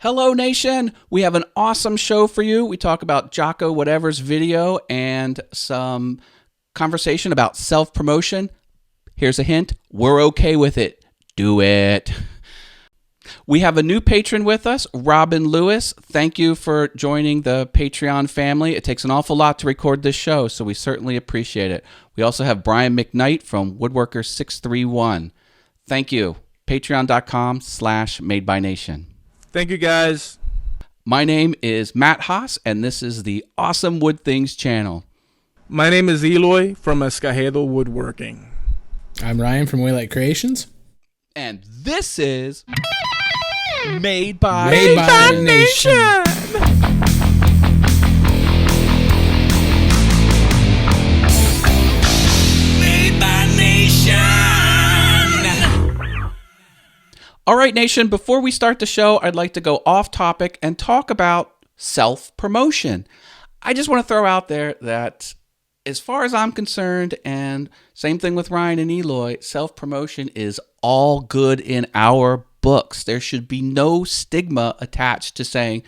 Hello, nation. We have an awesome show for you. We talk about Giaco whatever's video and some conversation about self-promotion. Here's a hint. We're okay with it. Do it. We have a new patron with us, Robin Lewis. Thank you for joining the Patreon family. It takes an awful lot to record this show, so we certainly appreciate it. We also have Brian McKnight from Woodworker 631. Thank you. Patreon.com/MadeByNation. Thank you, guys. My name is Matt Haas, and this is the Awesome Wood Things channel. My name is Eloy from Escagedo Woodworking. I'm Ryan from Waylight Creations. And this is Made by Nation. Made by Nation. All right, Nation, before we start the show, I'd like to go off topic and talk about self-promotion. I just want to throw out there that as far as I'm concerned, and same thing with Ryan and Eloy, self-promotion is all good in our books. There should be no stigma attached to saying,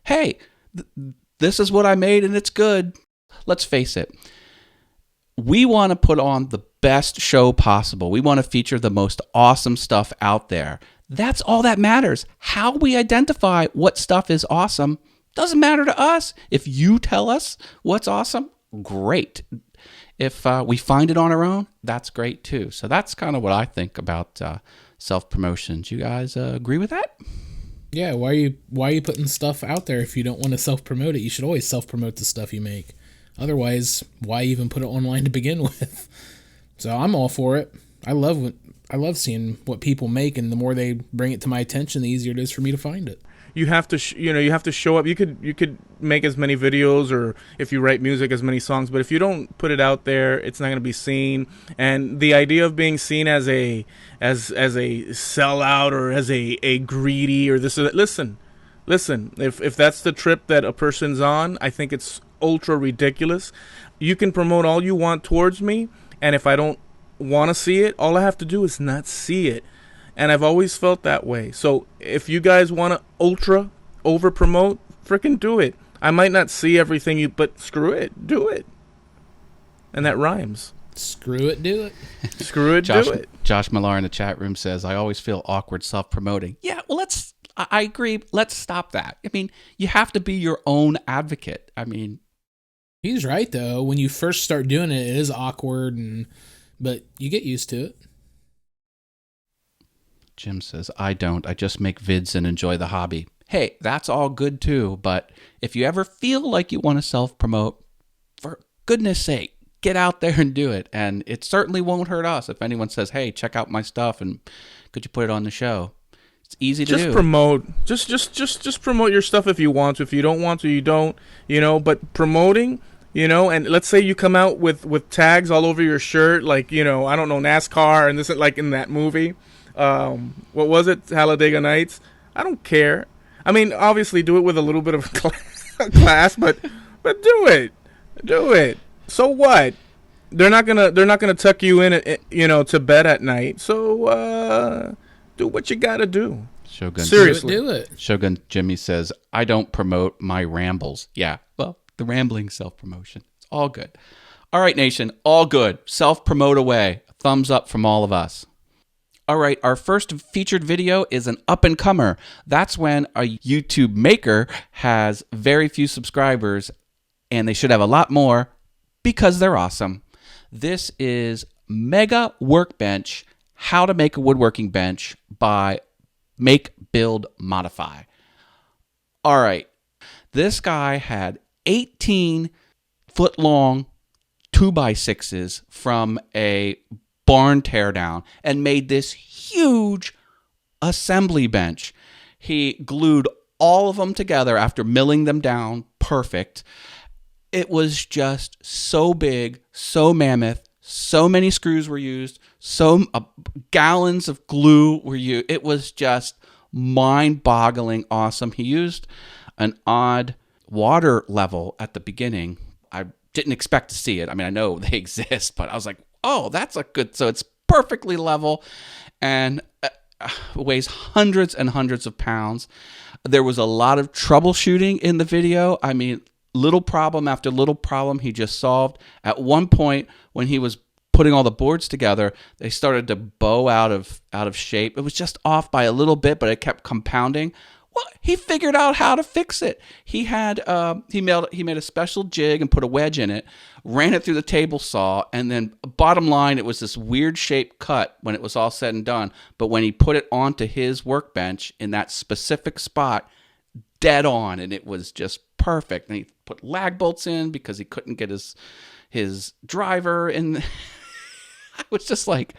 hey, this is what I made and it's good. Let's face it. We want to put on the best show possible. We want to feature the most awesome stuff out there. That's all that matters. How we identify what stuff is awesome doesn't matter to us. If you tell us what's awesome, great. If we find it on our own, that's great too. So that's kind of what I think about self-promotion. Do you guys agree with that? Yeah, why are you putting stuff out there if you don't want to self-promote it? You should always self-promote the stuff you make. Otherwise, why even put it online to begin with? So I'm all for it. I love seeing what people make, and the more they bring it to my attention, the easier it is for me to find it. You have to, you have to show up. You could make as many videos, or if you write music, as many songs. But if you don't put it out there, it's not going to be seen. And the idea of being seen as a sellout or as a greedy or this or that. Listen. If that's the trip that a person's on, I think it's ultra ridiculous. You can promote all you want towards me, and if I don't want to see it, all I have to do is not see it. And I've always felt that way. So if you guys want to ultra over promote, freaking do it. I might not see everything but screw it, do it. And that rhymes. Screw it, do it. Screw it, do it. Josh Millar in the chat room says, I always feel awkward self-promoting. Yeah, well, I agree. Let's stop that. I mean, you have to be your own advocate. I mean, he's right though. When you first start doing it, it is awkward, but you get used to it. Jim says, I don't. I just make vids and enjoy the hobby. Hey, that's all good too, but if you ever feel like you want to self-promote, for goodness sake, get out there and do it. And it certainly won't hurt us if anyone says, hey, check out my stuff and could you put it on the show? It's easy to do. Just promote. Just promote your stuff if you want to. If you don't want to, you don't. But promoting, and let's say you come out with tags all over your shirt, like, I don't know, NASCAR, and this is like in that movie. What was it? Talladega Nights. I don't care. I mean, obviously do it with a little bit of class, but do it. So what? They're not gonna tuck you in, to bed at night. So do what you gotta do. Shogun. Seriously, do it. Shogun Jimmy says, I don't promote my rambles. Yeah, well, the rambling self-promotion. It's all good. All right, nation, all good. Self-promote away. Thumbs up from all of us. All right, our first featured video is an up-and-comer. That's when a YouTube maker has very few subscribers, and they should have a lot more because they're awesome. This is Mega Workbench, How to Make a Woodworking Bench by Make, Build, Modify. All right, this guy had 18-foot-long 2x6s from a barn teardown and made this huge assembly bench. He glued all of them together after milling them down perfect. It was just so big, so mammoth, so many screws were used, so gallons of glue were used. It was just mind-boggling awesome. He used an odd water level at the beginning. I didn't expect to see it. I mean, I know they exist, but I was like, oh, that's a good, so it's perfectly level. And weighs hundreds and hundreds of pounds. There was a lot of troubleshooting in the video. I mean, little problem after little problem he just solved. At one point, when he was putting all the boards together, they started to bow out of shape. It was just off by a little bit, but it kept compounding. Well, he figured out how to fix it. He had he made a special jig and put a wedge in it, ran it through the table saw, and then bottom line, it was this weird shaped cut when it was all said and done. But when he put it onto his workbench in that specific spot, dead on, and it was just perfect. And he put lag bolts in because he couldn't get his driver in. I was just like,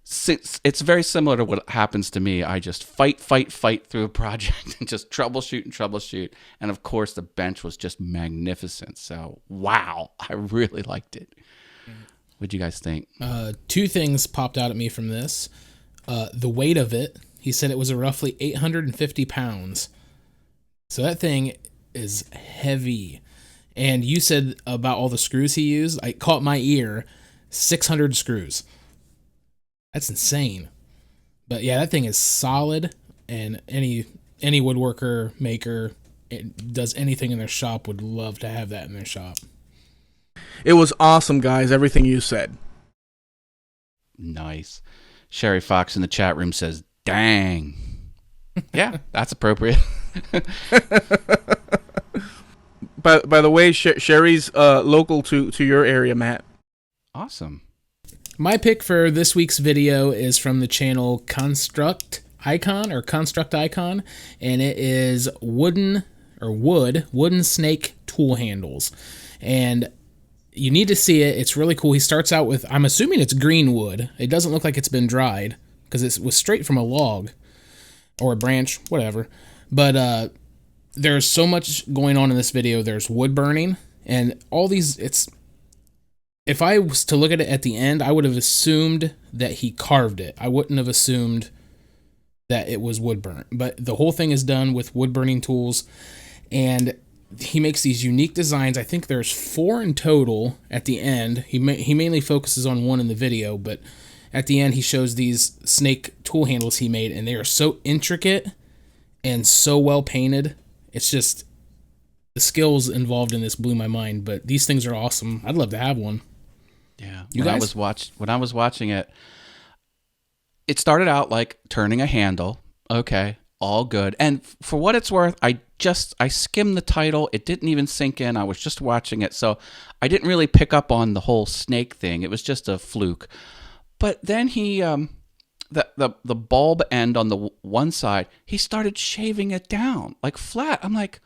it's very similar to what happens to me. I just fight through a project and just troubleshoot. And of course, the bench was just magnificent. So, wow, I really liked it. What'd you guys think? 2 things popped out at me from this. The weight of it, he said it was roughly 850 pounds. So that thing is heavy. And you said about all the screws he used, I caught my ear, 600 screws. That's insane. But yeah, that thing is solid, and any woodworker, maker, does anything in their shop would love to have that in their shop. It was awesome, guys, everything you said. Nice. Sherry Fox in the chat room says, dang. Yeah, that's appropriate. By the way, Sherry's local to your area, Matt. Awesome. My pick for this week's video is from the channel Construct Icon, and it is wooden snake tool handles. And you need to see it. It's really cool. He starts out with, I'm assuming it's green wood. It doesn't look like it's been dried because it was straight from a log or a branch, whatever. But there's so much going on in this video. There's wood burning and all these, if I was to look at it at the end, I would have assumed that he carved it. I wouldn't have assumed that it was wood burnt. But the whole thing is done with wood burning tools, and he makes these unique designs. I think there's 4 in total at the end. He mainly focuses on 1 in the video, but at the end he shows these snake tool handles he made, and they are so intricate and so well painted. It's just, the skills involved in this blew my mind, but these things are awesome. I'd love to have one. Yeah. When I was watching it, it started out like turning a handle. Okay, all good. And for what it's worth, I skimmed the title. It didn't even sink in. I was just watching it, so I didn't really pick up on the whole snake thing. It was just a fluke. But then he the bulb end on the one side, he started shaving it down like flat. I'm like,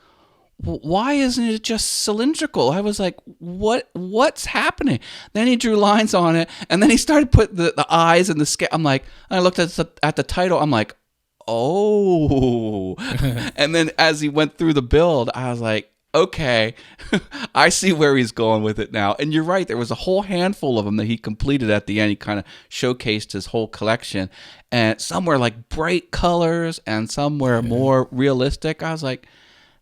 why isn't it just cylindrical? I was like, what's happening? Then he drew lines on it, and then he started putting the eyes and the scale. I'm like, I looked at the title. I'm like, oh. And then as he went through the build, I was like, okay, I see where he's going with it now. And you're right. There was a whole handful of them that he completed at the end. He kind of showcased his whole collection, and some were like bright colors and some were more realistic. I was like,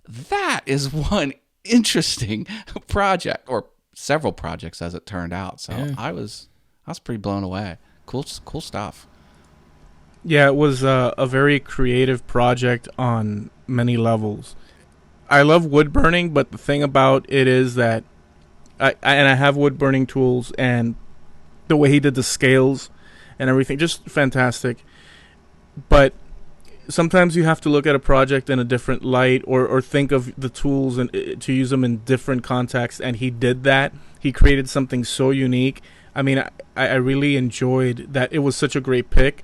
that is one interesting project, or several projects as it turned out. So yeah. I was pretty blown away. Cool stuff. Yeah, it was a very creative project on many levels. I love wood burning, but the thing about it is that I have wood burning tools, and the way he did the scales and everything, just fantastic. But sometimes you have to look at a project in a different light, or think of the tools and to use them in different contexts, and he did that. He created something so unique. I mean, I really enjoyed that. It was such a great pick.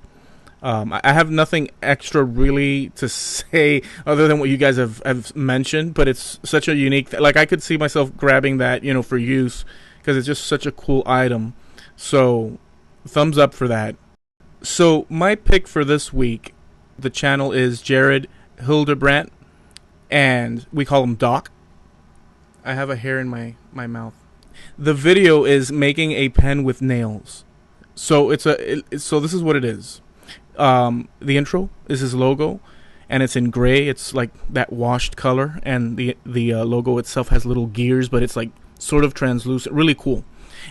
I have nothing extra really to say other than what you guys have mentioned, but it's such a unique like I could see myself grabbing that, for use, because it's just such a cool item. So thumbs up for that. So my pick for this week, the channel is Jared Hildabrant, and we call him Doc. I have a hair in my mouth. The video is making a pen with nails. So so this is what it is. The intro is his logo, and it's in gray. It's like that washed color, and the logo itself has little gears, but it's like sort of translucent. Really cool.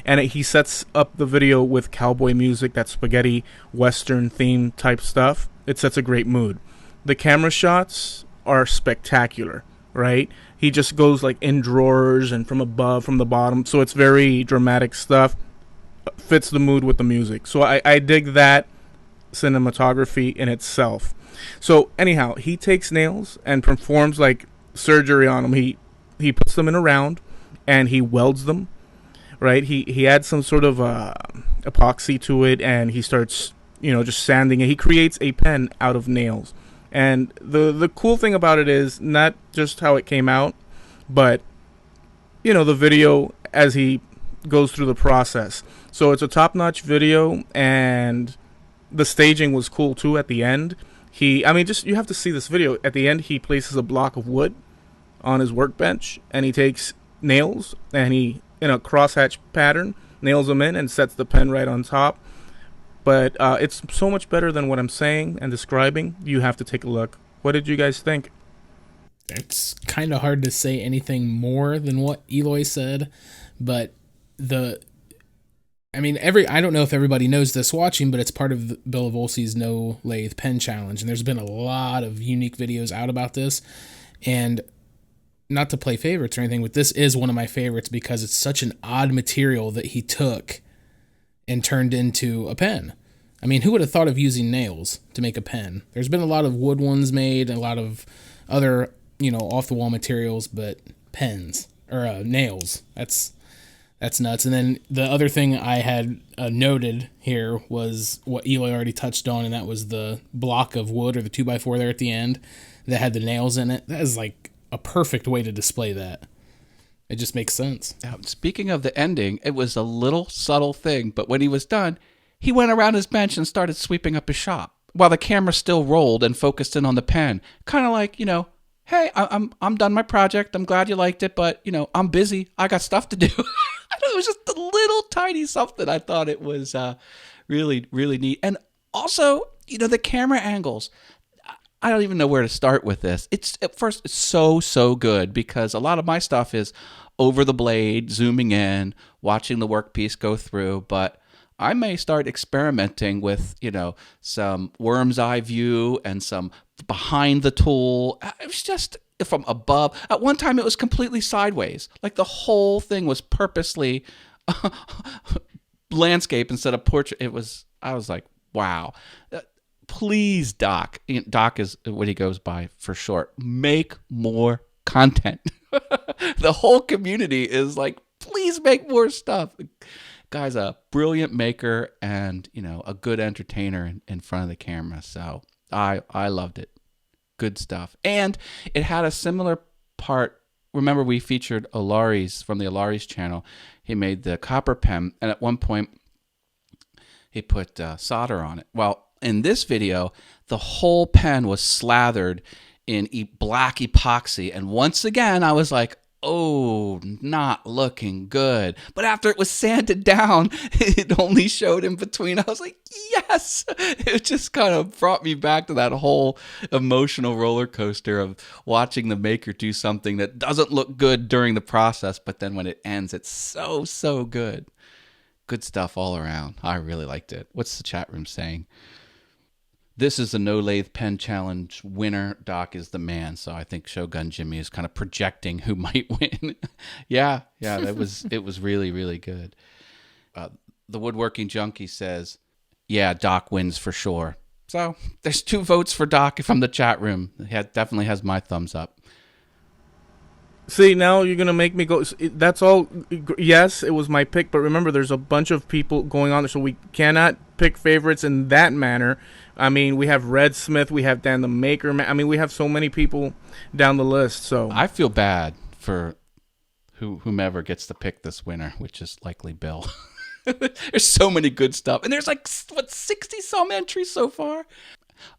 and he sets up the video with cowboy music, that spaghetti western theme type stuff. It sets a great mood. The camera shots are spectacular, right? He just goes like in drawers and from above, from the bottom, so it's very dramatic stuff. Fits the mood with the music. So I dig that cinematography in itself. So anyhow, he takes nails and performs like surgery on them. He puts them in a round and he welds them, right? He adds some sort of epoxy to it, and he starts, just sanding it. He creates a pen out of nails. And the cool thing about it is not just how it came out, but the video as he goes through the process. So it's a top-notch video, and the staging was cool too at the end. You have to see this video. At the end, he places a block of wood on his workbench, and he takes nails, and he, in a crosshatch pattern, nails them in and sets the pen right on top. But it's so much better than what I'm saying and describing. You have to take a look. What did you guys think? It's kind of hard to say anything more than what Eloy said, but I don't know if everybody knows this watching, but it's part of Bill of Olsey's No Lathe Pen Challenge, and there's been a lot of unique videos out about this, and not to play favorites or anything, but this is one of my favorites because it's such an odd material that he took and turned into a pen. I mean, who would have thought of using nails to make a pen? There's been a lot of wood ones made, a lot of other, off-the-wall materials, but pens, or nails, that's nuts. And then the other thing I had noted here was what Eloy already touched on, and that was the block of wood, or the 2x4 there at the end that had the nails in it. That is like a perfect way to display that. It just makes sense. Speaking of the ending, it was a little subtle thing, but when he was done, he went around his bench and started sweeping up his shop while the camera still rolled and focused in on the pen. Kind of like, hey, I'm done my project. I'm glad you liked it, but, I'm busy. I got stuff to do. It was just a little tiny something. I thought it was really, really neat. And also, the camera angles. I don't even know where to start with this. It's so good because a lot of my stuff is over the blade, zooming in, watching the workpiece go through, but I may start experimenting with, some worm's eye view and some behind the tool. It was just from above. At one time, it was completely sideways. Like the whole thing was purposely landscape instead of portrait. I was like, wow. Please, Doc. Doc is what he goes by for short. Make more content. The whole community is like, please make more stuff. The guy's a brilliant maker and, a good entertainer in front of the camera. So I loved it. Good stuff. And it had a similar part. Remember, we featured Olaris from the Olaris channel. He made the copper pen, and at one point, he put solder on it. Well, in this video, the whole pen was slathered in black epoxy. And once again, I was like, oh, not looking good. But after it was sanded down, it only showed in between. I was like, yes! It just kind of brought me back to that whole emotional roller coaster of watching the maker do something that doesn't look good during the process, but then when it ends, it's so good. Good stuff all around. I really liked it. What's the chat room saying? This is the No Lathe Pen Challenge winner. Doc is the man. So I think Shogun Jimmy is kind of projecting who might win. yeah, it was really, really good. The Woodworking Junkie says, yeah, Doc wins for sure. So there's 2 votes for Doc from the chat room. He definitely has my thumbs up. See, now you're going to make me go. That's all. Yes, it was my pick, but remember, there's a bunch of people going on there, so we cannot pick favorites in that manner. I mean, we have Red Smith, we have Dan the Maker. I mean, we have so many people down the list. So I feel bad for whomever gets to pick this winner, which is likely Bill. There's so many good stuff. And there's 60-some entries so far?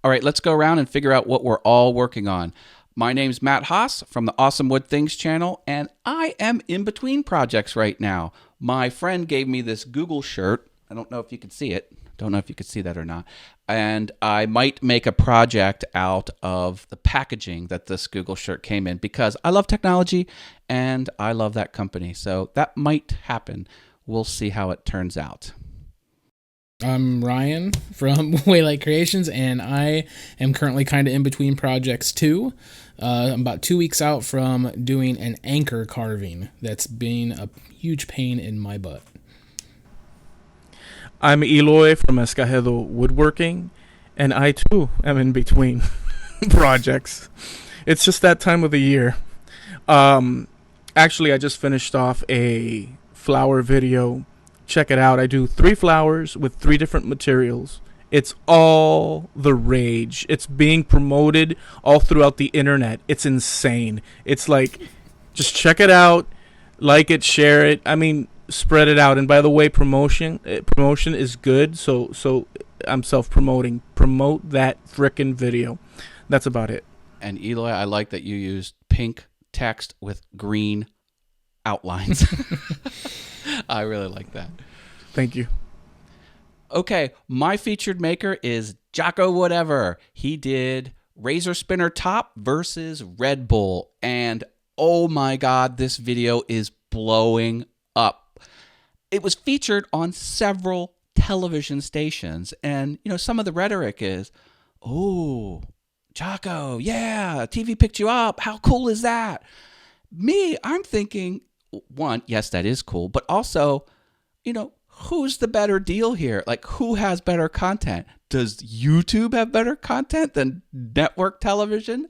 All right, let's go around and figure out what we're all working on. My name's Matt Haas from the Awesome Wood Things channel, and I am in between projects right now. My friend gave me this Google shirt. I don't know if you can see it. Don't know if you could see that or not. And I might make a project out of the packaging that this Google shirt came in because I love technology and I love that company. So that might happen. we'll see how it turns out. I'm Ryan from Waylight Creations, and I am currently kind of in between projects too. I'm about 2 weeks out from doing an anchor carving that's been a huge pain in my butt. I'm Eloy from Escagedo Woodworking, and I too am in between projects. It's just that time of the year. Actually, I just finished off a flower video. Check it out. I do 3 flowers with 3 different materials. It's all the rage. It's being promoted all throughout the internet. It's insane. It's like, just check it out, like it, share it. I mean, spread it out. And by the way, promotion is good. So I'm self-promoting. Promote that frickin' video. That's about it. And Eloy, I like that you used pink text with green outlines. I really like that. Thank you. Okay, my featured maker is Giaco whatever. He did Razor Spinner Top versus Redbull. And oh my God, this video is blowing up. It was featured on several television stations. And, you know, some of the rhetoric is, oh, Giaco, yeah, TV picked you up. How cool is that? Me, I'm thinking, one, yes, that is cool. But also, you know, who's the better deal here? Like, who has better content? Does YouTube have better content than network television?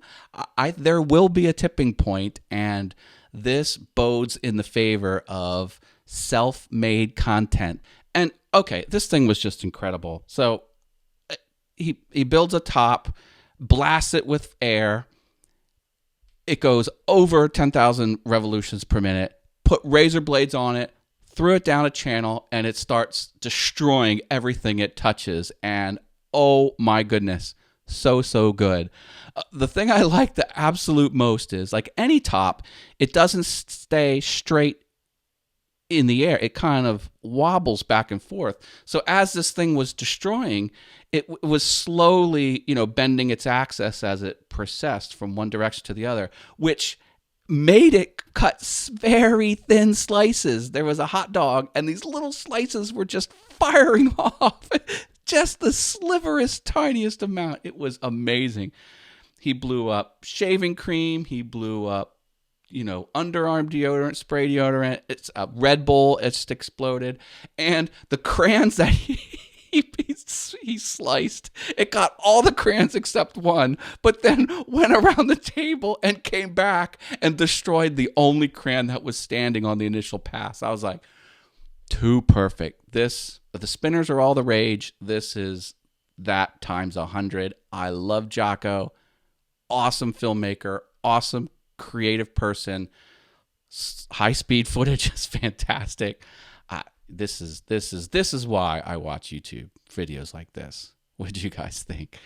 There will be a tipping point, and this bodes in the favor of self-made content. And okay, this thing was just incredible. So he builds a top, blasts it with air. It goes over 10,000 revolutions per minute. Put razor blades on it, threw it down a channel, and it starts destroying everything it touches. And oh my goodness, so good. The thing I like the absolute most is, like any top, it doesn't stay straight in the air. It kind of wobbles back and forth. So as this thing was destroying, it was slowly, you know, bending its axis as it processed from one direction to the other, which made it cut very thin slices. There was a hot dog, and these little slices were just firing off. Just the sliverest, tiniest amount. It was amazing. He blew up shaving cream. He blew up, you know, underarm deodorant, spray deodorant. It's a Redbull. It just exploded. And the crayons that he sliced, it got all the crayons except one, but then went around the table and came back and destroyed the only crayon that was standing on the initial pass. I was like, too perfect. The spinners are all the rage. This is that times 100. I love Giaco. Awesome filmmaker. Awesome creative person. High-speed footage is fantastic. This is why I watch YouTube videos like this. What do you guys think?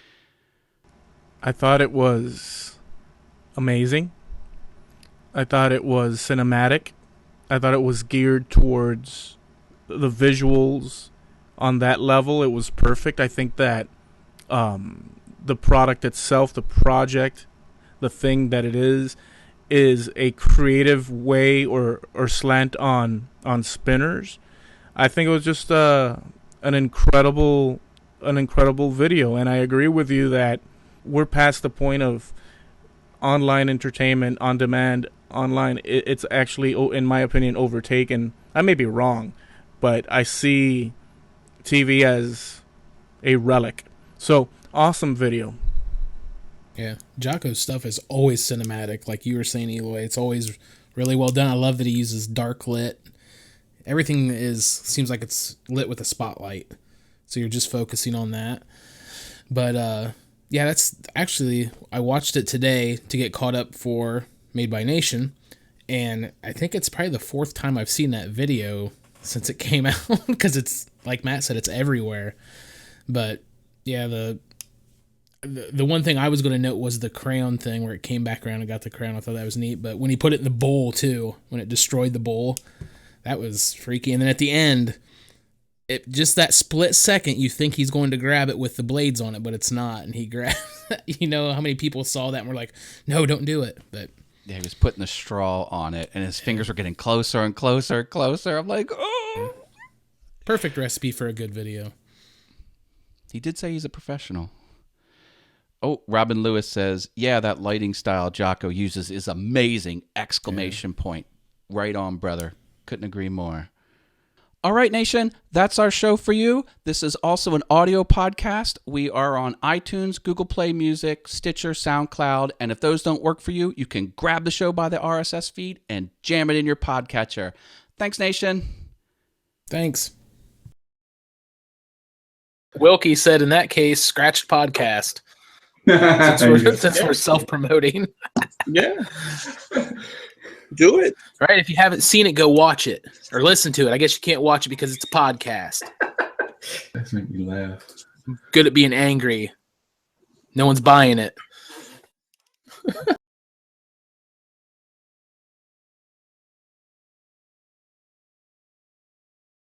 I thought it was amazing. I thought it was cinematic. I thought it was geared towards the visuals on that level. It was perfect. I think that the product itself, the project, the thing that it is a creative way or slant on spinners. I think it was just an incredible video, and I agree with you that we're past the point of online entertainment on demand. Online, it's actually, in my opinion, overtaken. I may be wrong, but I see TV as a relic. So, awesome video. Yeah, Giaco's stuff is always cinematic, like you were saying, Eloy. It's always really well done. I love that he uses dark lit. Everything seems like it's lit with a spotlight, so you're just focusing on that. But yeah, that's actually, I watched it today to get caught up for Made by Nation, and I think it's probably the 4th time I've seen that video since it came out, because it's, like Matt said, it's everywhere. But yeah, the one thing I was going to note was the crayon thing, where it came back around and got the crayon. I thought that was neat. But when he put it in the bowl too, when it destroyed the bowl, that was freaky. And then at the end, it just that split second, you think he's going to grab it with the blades on it, but it's not. And he grabbed, you know, how many people saw that and were like, no, don't do it. But yeah, he was putting the straw on it, and his fingers were getting closer and closer and closer. I'm like, oh. Perfect recipe for a good video. He did say he's a professional. Oh, Robin Lewis says, yeah, that lighting style Giaco uses is amazing! Exclamation point. Right on, brother. Couldn't agree more. All right, Nation, that's our show for you. This is also an audio podcast. We are on iTunes, Google Play Music, Stitcher, SoundCloud, and if those don't work for you, you can grab the show by the RSS feed and jam it in your podcatcher. Thanks, Nation. Thanks. Wilkie said, in that case, scratch podcast. Since we're self-promoting. Yeah. Do it. Right? If you haven't seen it, go watch it. Or listen to it. I guess you can't watch it because it's a podcast. That's make me laugh. Good at being angry. No one's buying it.